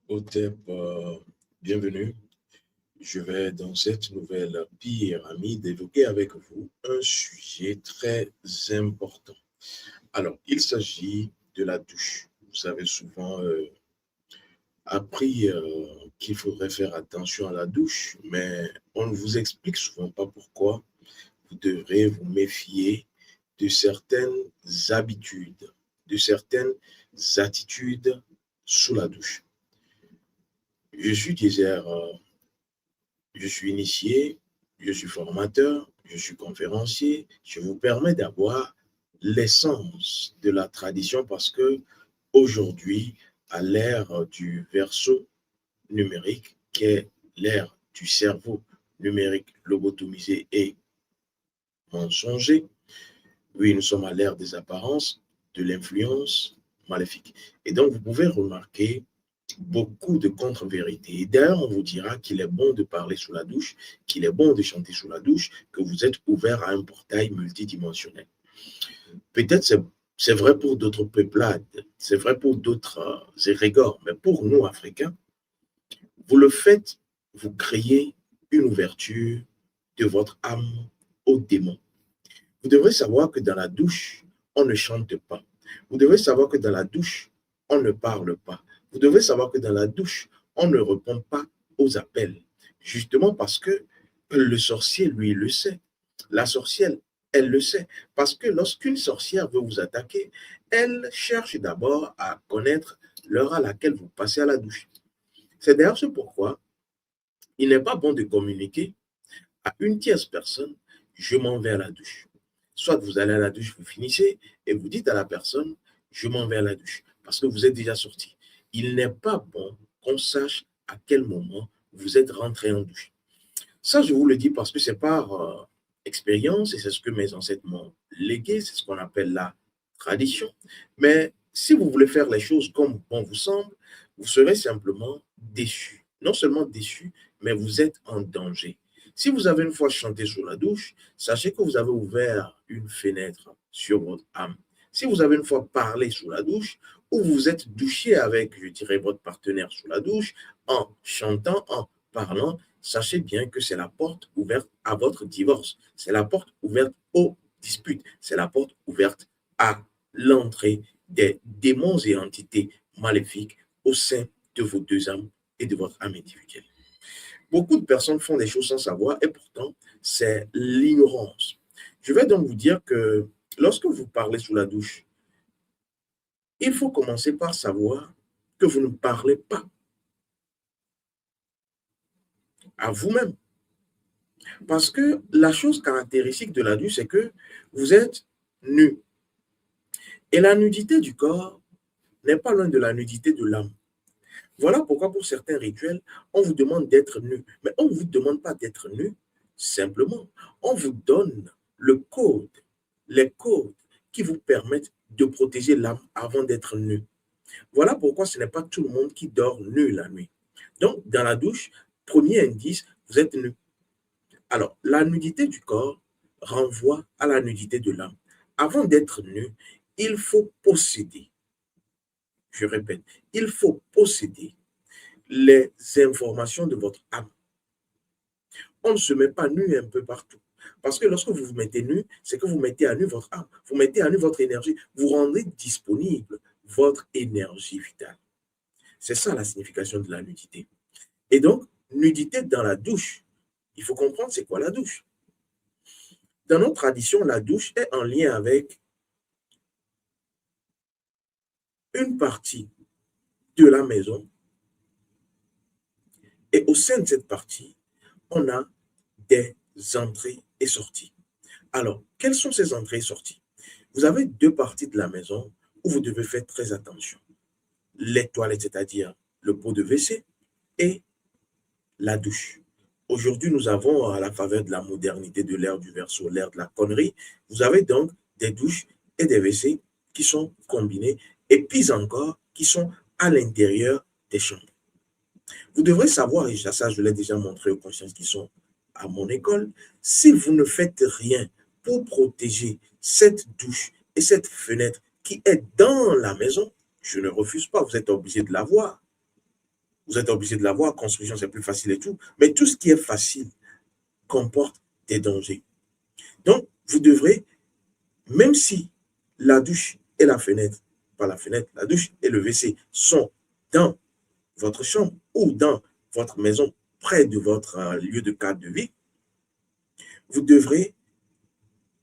Otep, bienvenue. Je vais dans cette nouvelle pyramide évoquer avec vous un sujet très important. Alors, il s'agit de la douche. Vous avez souvent appris qu'il faudrait faire attention à la douche, mais on ne vous explique souvent pas pourquoi vous devrez vous méfier de certaines habitudes, de certaines attitudes sous la douche. Je suis Désert. Je suis initié, je suis formateur, je suis conférencier. Je vous permets d'avoir l'essence de la tradition parce que aujourd'hui, à l'ère du verso numérique, qui est l'ère du cerveau numérique lobotomisé et mensonger, oui, nous sommes à l'ère des apparences, de l'influence maléfique. Et donc, vous pouvez remarquer beaucoup de contre-vérités. Et d'ailleurs, on vous dira qu'il est bon de parler sous la douche, qu'il est bon de chanter sous la douche, que vous êtes ouvert à un portail multidimensionnel. Peut-être c'est vrai pour d'autres peuplades, c'est vrai pour d'autres égrégores, mais pour nous, Africains, vous le faites, vous créez une ouverture de votre âme aux démons. Vous devrez savoir que dans la douche, on ne chante pas. Vous devez savoir que dans la douche, on ne parle pas. Vous devez savoir que dans la douche, on ne répond pas aux appels. Justement parce que le sorcier, lui, le sait. La sorcière, elle le sait. Parce que lorsqu'une sorcière veut vous attaquer, elle cherche d'abord à connaître l'heure à laquelle vous passez à la douche. C'est d'ailleurs ce pourquoi il n'est pas bon de communiquer à une tierce personne, je m'en vais à la douche. Soit vous allez à la douche, vous finissez et vous dites à la personne, je m'en vais à la douche, parce que vous êtes déjà sorti. Il n'est pas bon qu'on sache à quel moment vous êtes rentré en douche. Ça, je vous le dis parce que c'est par expérience et c'est ce que mes ancêtres m'ont légué, c'est ce qu'on appelle la tradition. Mais si vous voulez faire les choses comme bon vous semble, vous serez simplement déçu. Non seulement déçu, mais vous êtes en danger. Si vous avez une fois chanté sous la douche, sachez que vous avez ouvert une fenêtre sur votre âme. Si vous avez une fois parlé sous la douche, ou vous êtes douché avec, je dirais, votre partenaire sous la douche, en chantant, en parlant, sachez bien que c'est la porte ouverte à votre divorce. C'est la porte ouverte aux disputes. C'est la porte ouverte à l'entrée des démons et entités maléfiques au sein de vos deux âmes et de votre âme individuelle. Beaucoup de personnes font des choses sans savoir et pourtant, c'est l'ignorance. Je vais donc vous dire que lorsque vous parlez sous la douche, il faut commencer par savoir que vous ne parlez pas à vous-même. Parce que la chose caractéristique de la douche, c'est que vous êtes nu. Et la nudité du corps n'est pas loin de la nudité de l'âme. Voilà pourquoi pour certains rituels, on vous demande d'être nu. Mais on ne vous demande pas d'être nu simplement. On vous donne le code, les codes qui vous permettent de protéger l'âme avant d'être nu. Voilà pourquoi ce n'est pas tout le monde qui dort nu la nuit. Donc, dans la douche, premier indice, vous êtes nu. Alors, la nudité du corps renvoie à la nudité de l'âme. Avant d'être nu, il faut posséder, je répète, il faut posséder les informations de votre âme. On ne se met pas nu un peu partout. Parce que lorsque vous vous mettez nu, c'est que vous mettez à nu votre âme, vous mettez à nu votre énergie, vous rendez disponible votre énergie vitale. C'est ça la signification de la nudité. Et donc, nudité dans la douche. Il faut comprendre c'est quoi la douche. Dans notre tradition, la douche est en lien avec une partie de la maison. Et au sein de cette partie, on a des entrées et sorties. Alors, quelles sont ces entrées et sorties? Vous avez deux parties de la maison où vous devez faire très attention. Les toilettes, c'est-à-dire le pot de WC, et la douche. Aujourd'hui, nous avons, à la faveur de la modernité, de l'ère du verso, l'ère de la connerie, vous avez donc des douches et des WC qui sont combinés, et puis encore, qui sont à l'intérieur des chambres. Vous devrez savoir, et ça je l'ai déjà montré aux consciences qui sont à mon école, si vous ne faites rien pour protéger cette douche et cette fenêtre qui est dans la maison, Je ne refuse pas, vous êtes obligé de l'avoir. Vous êtes obligé de l'avoir, construction c'est plus facile et tout. Mais tout ce qui est facile comporte des dangers. Donc, vous devrez, même si la douche et la fenêtre, pas la fenêtre, la douche et le WC sont dans votre chambre ou dans votre maison, près de votre lieu de cadre de vie, vous devrez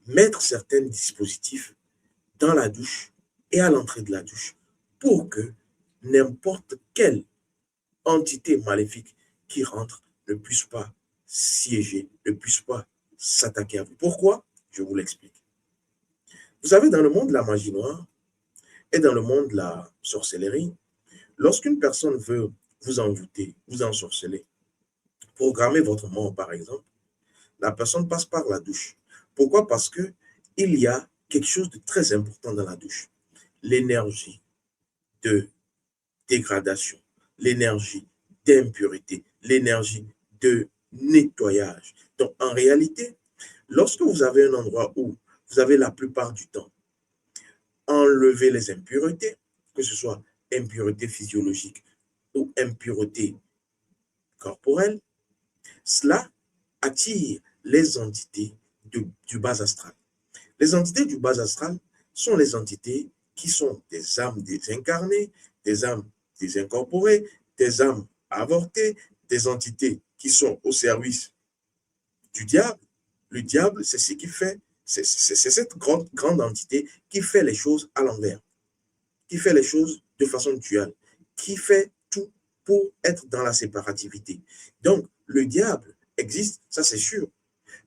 mettre certains dispositifs dans la douche et à l'entrée de la douche pour que n'importe quelle entité maléfique qui rentre ne puisse pas siéger, ne puisse pas s'attaquer à vous. Pourquoi? Je vous l'explique. Vous savez, dans le monde de la magie noire et dans le monde de la sorcellerie, lorsqu'une personne veut vous envoûter, vous ensorceler, programmer votre mort par exemple, la personne passe par la douche. Pourquoi? Parce que il y a quelque chose de très important dans la douche. L'énergie de dégradation, l'énergie d'impurité, l'énergie de nettoyage. Donc, en réalité, lorsque vous avez un endroit où vous avez la plupart du temps enlevé les impuretés, que ce soit impureté physiologique ou impureté corporelle, cela attire les entités du bas astral. Les entités du bas astral sont les entités qui sont des âmes désincarnées, des âmes désincorporées, des âmes avortées, des entités qui sont au service du diable. Le diable, c'est ce qui fait, c'est cette grande entité qui fait les choses à l'envers, qui fait les choses de façon duale, qui fait tout pour être dans la séparativité. Donc, le diable existe, ça c'est sûr,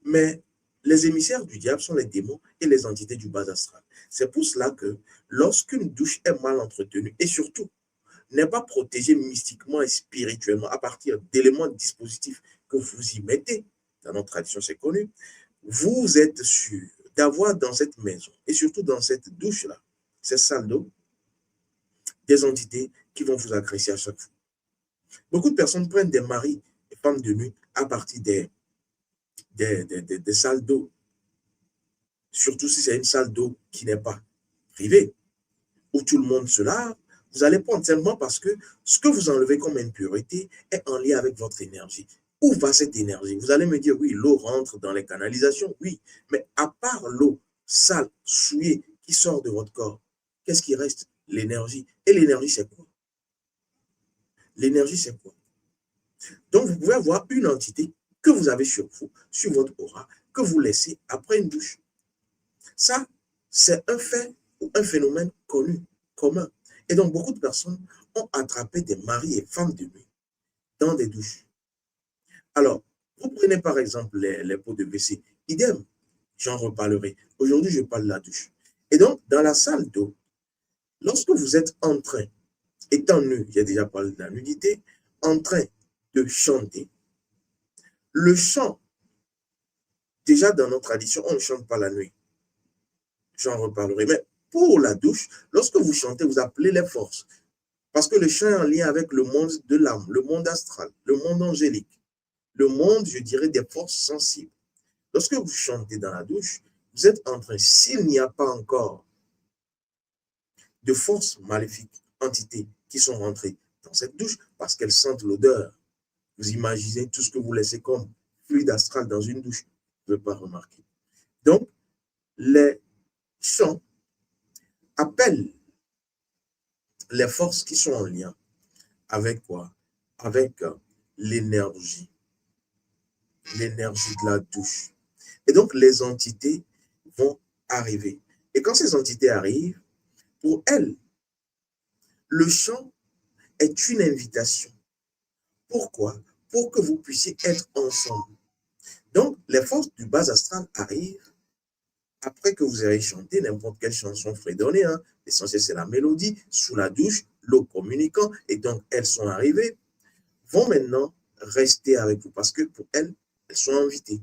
mais les émissaires du diable sont les démons et les entités du bas astral. C'est pour cela que lorsqu'une douche est mal entretenue et surtout n'est pas protégée mystiquement et spirituellement à partir d'éléments dispositifs que vous y mettez, dans notre tradition c'est connu, vous êtes sûr d'avoir dans cette maison et surtout dans cette douche-là, cette salle d'eau, des entités qui vont vous agresser à chaque fois. Beaucoup de personnes prennent des maris et femmes de nuit à partir des salles d'eau, surtout si c'est une salle d'eau qui n'est pas privée, où tout le monde se lave, vous allez prendre simplement parce que ce que vous enlevez comme impureté est en lien avec votre énergie. Où va cette énergie? Vous allez me dire, oui, l'eau rentre dans les canalisations, oui, mais à part l'eau sale, souillée, qui sort de votre corps, qu'est-ce qui reste? L'énergie. Et l'énergie, c'est quoi? L'énergie, c'est quoi? Donc, vous pouvez avoir une entité que vous avez sur vous, sur votre aura, que vous laissez après une douche. Ça, c'est un fait ou un phénomène connu, commun. Et donc, beaucoup de personnes ont attrapé des maris et femmes de nuit dans des douches. Alors, vous prenez par exemple les pots de WC, idem, j'en reparlerai. Aujourd'hui, je parle de la douche. Et donc, dans la salle d'eau, lorsque vous êtes en train, étant nu, j'ai déjà parlé de la nudité, en train de chanter, le chant, déjà dans notre tradition, on ne chante pas la nuit. J'en reparlerai. Mais pour la douche, lorsque vous chantez, vous appelez les forces. Parce que le chant est en lien avec le monde de l'âme, le monde astral, le monde angélique, le monde, je dirais, des forces sensibles. Lorsque vous chantez dans la douche, vous êtes en train, s'il n'y a pas encore de forces maléfiques, entités qui sont rentrées dans cette douche parce qu'elles sentent l'odeur, vous imaginez tout ce que vous laissez comme fluide astral dans une douche, vous ne pouvez pas remarquer. Donc, les chants appellent les forces qui sont en lien avec quoi? Avec l'énergie de la douche. Et donc, les entités vont arriver. Et quand ces entités arrivent, pour elles, le chant est une invitation. Pourquoi? Pour que vous puissiez être ensemble. Donc, les forces du bas astral arrivent après que vous avez chanté n'importe quelle chanson fredonnée. Hein. L'essentiel, c'est la mélodie, sous la douche, l'eau communiquant. Et donc, elles sont arrivées, vont maintenant rester avec vous parce que pour elles, elles sont invitées.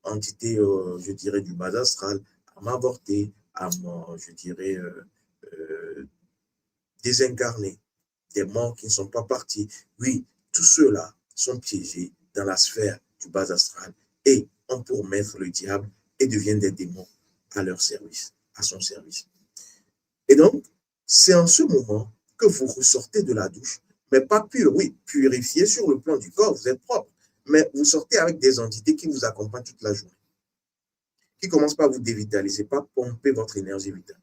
Entité, je dirais, du bas astral, âme avortée, âme, je dirais, désincarnée, des morts qui ne sont pas partis. Oui, tous ceux-là sont piégés dans la sphère du bas astral et ont pour maître le diable et deviennent des démons à leur service, à son service. Et donc, c'est en ce moment que vous ressortez de la douche, mais pas pur, oui, purifié sur le plan du corps, vous êtes propre, mais vous sortez avec des entités qui vous accompagnent toute la journée, qui commencent par vous dévitaliser, par pomper votre énergie vitale.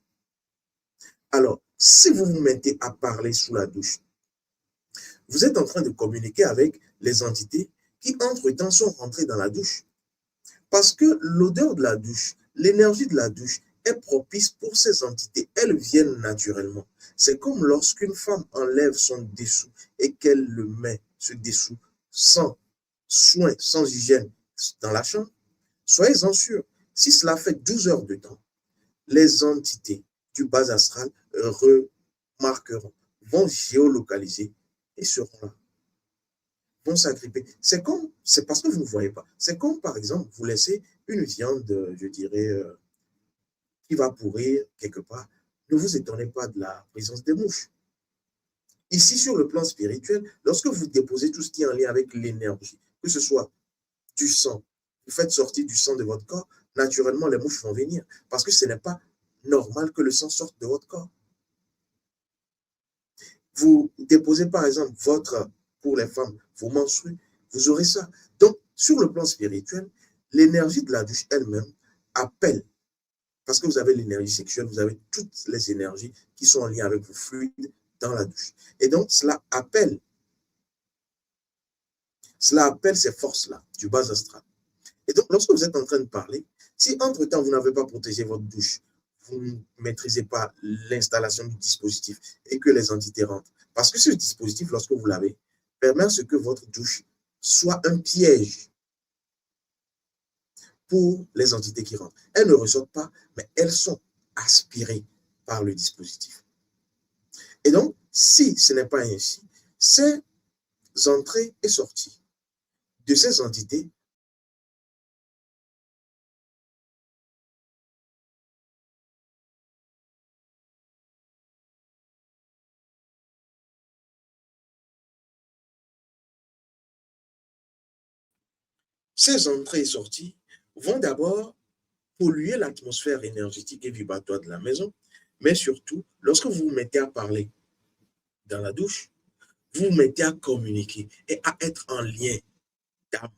Alors, si vous vous mettez à parler sous la douche, vous êtes en train de communiquer avec les entités qui, entre-temps, sont rentrées dans la douche. Parce que l'odeur de la douche, l'énergie de la douche est propice pour ces entités. Elles viennent naturellement. C'est comme lorsqu'une femme enlève son dessous et qu'elle le met, ce dessous, sans soin, sans hygiène, dans la chambre. Soyez-en sûrs, si cela fait 12 heures de temps, les entités du bas astral remarqueront, vont géolocaliser et seront là, vont s'agripper. C'est parce que vous ne voyez pas. C'est comme, par exemple, vous laissez une viande, je dirais, qui va pourrir quelque part. Ne vous étonnez pas de la présence des mouches. Ici, sur le plan spirituel, lorsque vous déposez tout ce qui est en lien avec l'énergie, que ce soit du sang, vous faites sortir du sang de votre corps, naturellement, les mouches vont venir. Parce que ce n'est pas normal que le sang sorte de votre corps. Vous déposez, par exemple, pour les femmes, vos menstrues, vous aurez ça. Donc, sur le plan spirituel, l'énergie de la douche elle-même appelle, parce que vous avez l'énergie sexuelle, vous avez toutes les énergies qui sont en lien avec vos fluides dans la douche. Et donc, cela appelle ces forces-là du bas astral. Et donc, lorsque vous êtes en train de parler, si entre-temps, vous n'avez pas protégé votre douche, vous ne maîtrisez pas l'installation du dispositif et que les entités rentrent. Parce que ce dispositif, lorsque vous l'avez, permet à ce que votre douche soit un piège pour les entités qui rentrent. Elles ne ressortent pas, mais elles sont aspirées par le dispositif. Et donc, si ce n'est pas ainsi, ces entrées et sorties de ces entités ces entrées et sorties vont d'abord polluer l'atmosphère énergétique et vibratoire de la maison, mais surtout, lorsque vous vous mettez à parler dans la douche, vous vous mettez à communiquer et à être en lien d'âme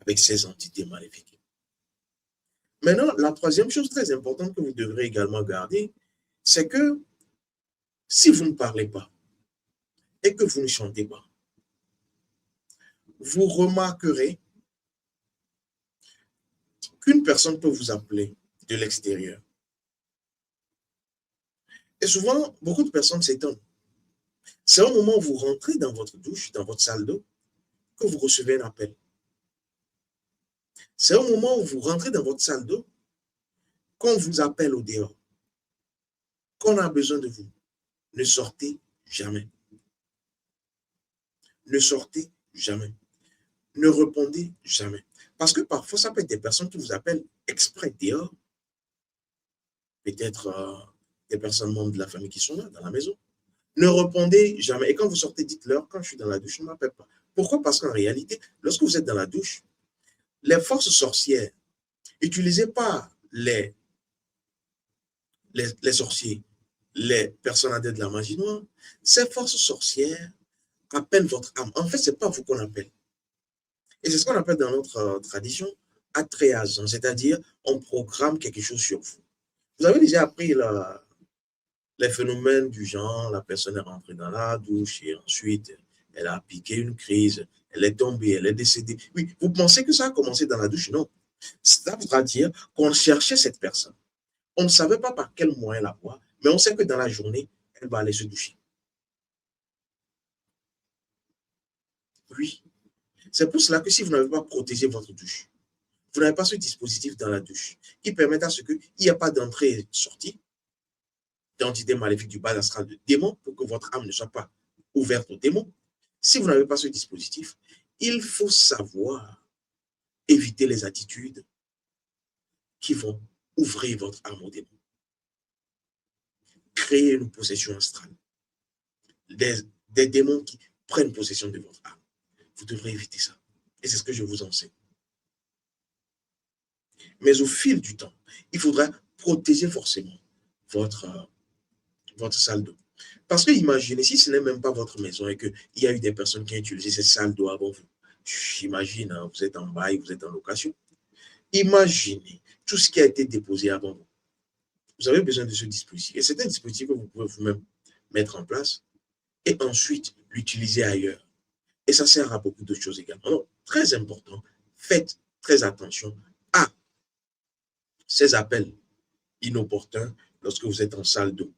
avec ces entités maléfiques. Maintenant, la troisième chose très importante que vous devrez également garder, c'est que si vous ne parlez pas et que vous ne chantez pas, vous remarquerez qu'une personne peut vous appeler de l'extérieur. Et souvent, beaucoup de personnes s'étonnent. C'est au moment où vous rentrez dans votre douche, dans votre salle d'eau, que vous recevez un appel. C'est au moment où vous rentrez dans votre salle d'eau qu'on vous appelle au dehors, qu'on a besoin de vous. Ne sortez jamais. Ne sortez jamais. Ne répondez jamais. Parce que parfois, ça peut être des personnes qui vous appellent exprès dehors. Peut-être des personnes membres de la famille qui sont là, dans la maison. Ne répondez jamais. Et quand vous sortez, dites-leur, quand je suis dans la douche, ne m'appelle pas. Pourquoi? Parce qu'en réalité, lorsque vous êtes dans la douche, les forces sorcières, utilisées par les sorciers, les personnes adeptes de la magie noire, ces forces sorcières appellent votre âme. En fait, ce n'est pas vous qu'on appelle. Et c'est ce qu'on appelle dans notre tradition atréason, c'est-à-dire on programme quelque chose sur vous. Vous avez déjà appris les phénomènes du genre, la personne est rentrée dans la douche et ensuite elle a piqué une crise, elle est tombée, elle est décédée. Oui, vous pensez que ça a commencé dans la douche? Non. Ça voudra dire qu'on cherchait cette personne. On ne savait pas par quel moyen la voir, mais on sait que dans la journée, elle va aller se doucher. Oui. C'est pour cela que si vous n'avez pas protégé votre douche, vous n'avez pas ce dispositif dans la douche qui permet à ce qu'il n'y ait pas d'entrée et sortie d'entités maléfiques du bas astral de démons pour que votre âme ne soit pas ouverte aux démons. Si vous n'avez pas ce dispositif, il faut savoir éviter les attitudes qui vont ouvrir votre âme aux démons. Créer une possession astrale. Des démons qui prennent possession de votre âme. Vous devrez éviter ça. Et c'est ce que je vous enseigne. Mais au fil du temps, il faudra protéger forcément votre salle d'eau. Parce que imaginez, si ce n'est même pas votre maison et qu'il y a eu des personnes qui ont utilisé ces salles d'eau avant vous, j'imagine, hein, vous êtes en bail, vous êtes en location, imaginez tout ce qui a été déposé avant vous. Vous avez besoin de ce dispositif. Et c'est un dispositif que vous pouvez vous-même mettre en place et ensuite l'utiliser ailleurs. Et ça sert à beaucoup de choses également. Donc, très important, faites très attention à ces appels inopportuns lorsque vous êtes en salle d'eau.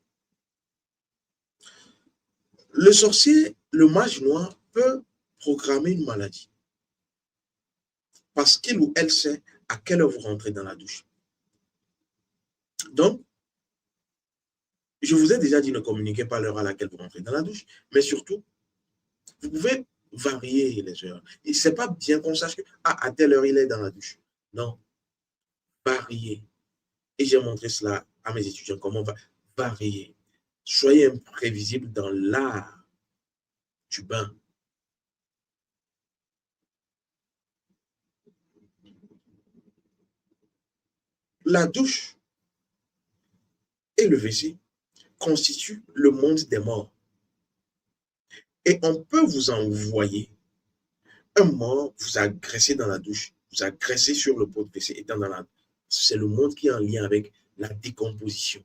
Le sorcier, le mage noir, peut programmer une maladie parce qu'il ou elle sait à quelle heure vous rentrez dans la douche. Donc, je vous ai déjà dit ne communiquez pas l'heure à laquelle vous rentrez dans la douche, mais surtout, vous pouvez varier les heures. Et ce n'est pas bien qu'on sache que à telle heure il est dans la douche. Non, varier. Et j'ai montré cela à mes étudiants, comment varier. Soyez imprévisible dans l'art du bain. La douche et le WC constituent le monde des morts. Et on peut vous envoyer un mort, vous agresser dans la douche, vous agresser sur le pot de WC étant dans la douche. C'est le monde qui est en lien avec la décomposition.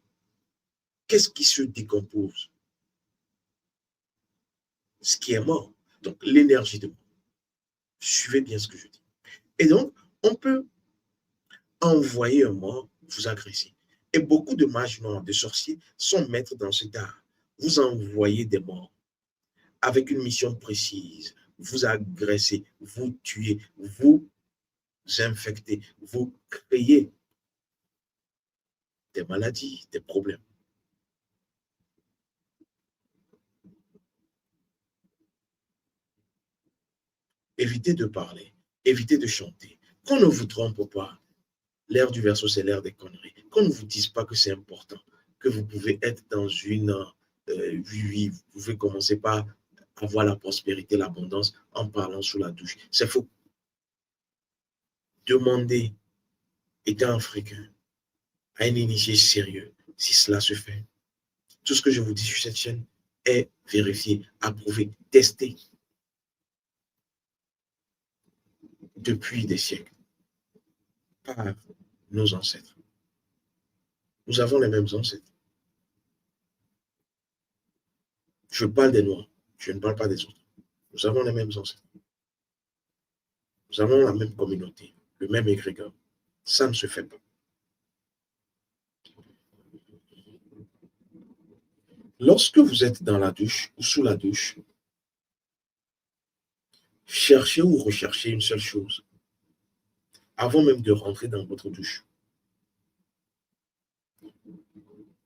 Qu'est-ce qui se décompose? Ce qui est mort. Donc, l'énergie de mort. Suivez bien ce que je dis. Et donc, on peut envoyer un mort vous agresser. Et beaucoup de mages noirs, de sorciers, sont maîtres dans cet art. Vous envoyez des morts avec une mission précise. Vous agressez, vous tuez, vous infectez, vous créez des maladies, des problèmes. Évitez de parler, évitez de chanter. Qu'on ne vous trompe pas. L'ère du Verseau, c'est l'ère des conneries. Qu'on ne vous dise pas que c'est important, que vous pouvez être dans une... oui, vous pouvez commencer par avoir la prospérité, l'abondance en parlant sous la douche. C'est faux. Demandez, étant africain, à un initié sérieux si cela se fait. Tout ce que je vous dis sur cette chaîne est vérifié, approuvé, testé depuis des siècles par nos ancêtres. Nous avons les mêmes ancêtres. Je parle des Noirs, je ne parle pas des autres. Nous avons les mêmes ancêtres. Nous avons la même communauté, le même égrégore. Ça ne se fait pas. Lorsque vous êtes dans la douche ou sous la douche, cherchez ou recherchez une seule chose avant même de rentrer dans votre douche.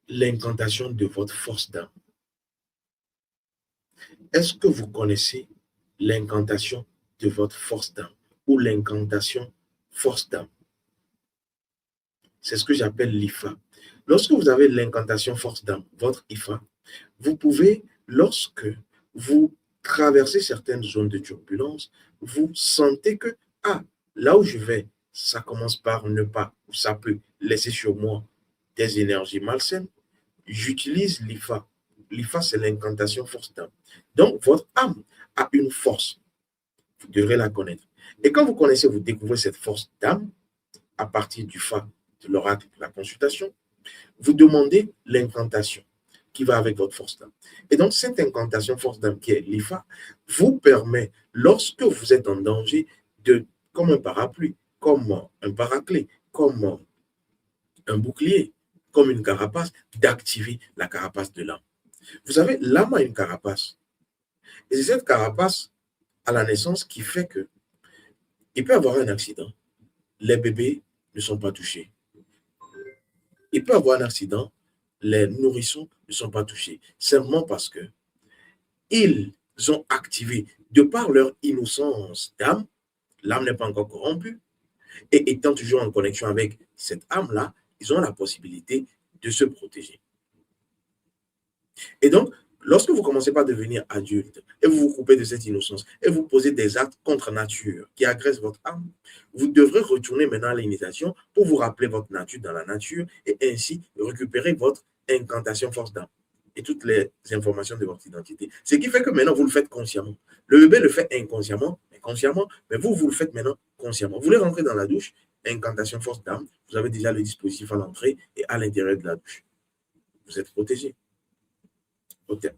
L'incantation de votre force d'âme. Est-ce que vous connaissez l'incantation de votre force d'âme ou l'incantation force d'âme? C'est ce que j'appelle l'IFA. Lorsque vous avez l'incantation force d'âme, votre IFA, vous pouvez, lorsque vous traversez certaines zones de turbulence, vous sentez que, là où je vais, ça commence par ne pas, ou ça peut laisser sur moi des énergies malsaines. J'utilise l'IFA. L'IFA, c'est l'incantation force d'âme. Donc, votre âme a une force. Vous devrez la connaître. Et quand vous connaissez, vous découvrez cette force d'âme à partir du Fa, de l'oracle, de la consultation, vous demandez l'incantation qui va avec votre force d'âme. Et donc, cette incantation force d'âme qui est l'IFA vous permet, lorsque vous êtes en danger, comme un parapluie, comme un paraclet, comme un bouclier, comme une carapace, d'activer la carapace de l'âme. Vous savez, l'âme a une carapace. Et c'est cette carapace à la naissance qui fait que il peut y avoir un accident. Les bébés ne sont pas touchés. Il peut y avoir un accident. Les nourrissons ne sont pas touchés. Simplement parce que ils ont activé, de par leur innocence d'âme, l'âme n'est pas encore corrompue, et étant toujours en connexion avec cette âme-là, ils ont la possibilité de se protéger. Et donc, lorsque vous commencez par devenir adulte et vous vous coupez de cette innocence et vous posez des actes contre nature qui agressent votre âme, vous devrez retourner maintenant à l'initiation pour vous rappeler votre nature dans la nature et ainsi récupérer votre incantation force d'âme. et toutes les informations de votre identité. Ce qui fait que maintenant, vous le faites consciemment. Le bébé le fait inconsciemment, mais vous le faites maintenant consciemment. Vous voulez rentrer dans la douche, incantation force d'âme, vous avez déjà le dispositif à l'entrée et à l'intérieur de la douche. Vous êtes protégé. Au terme.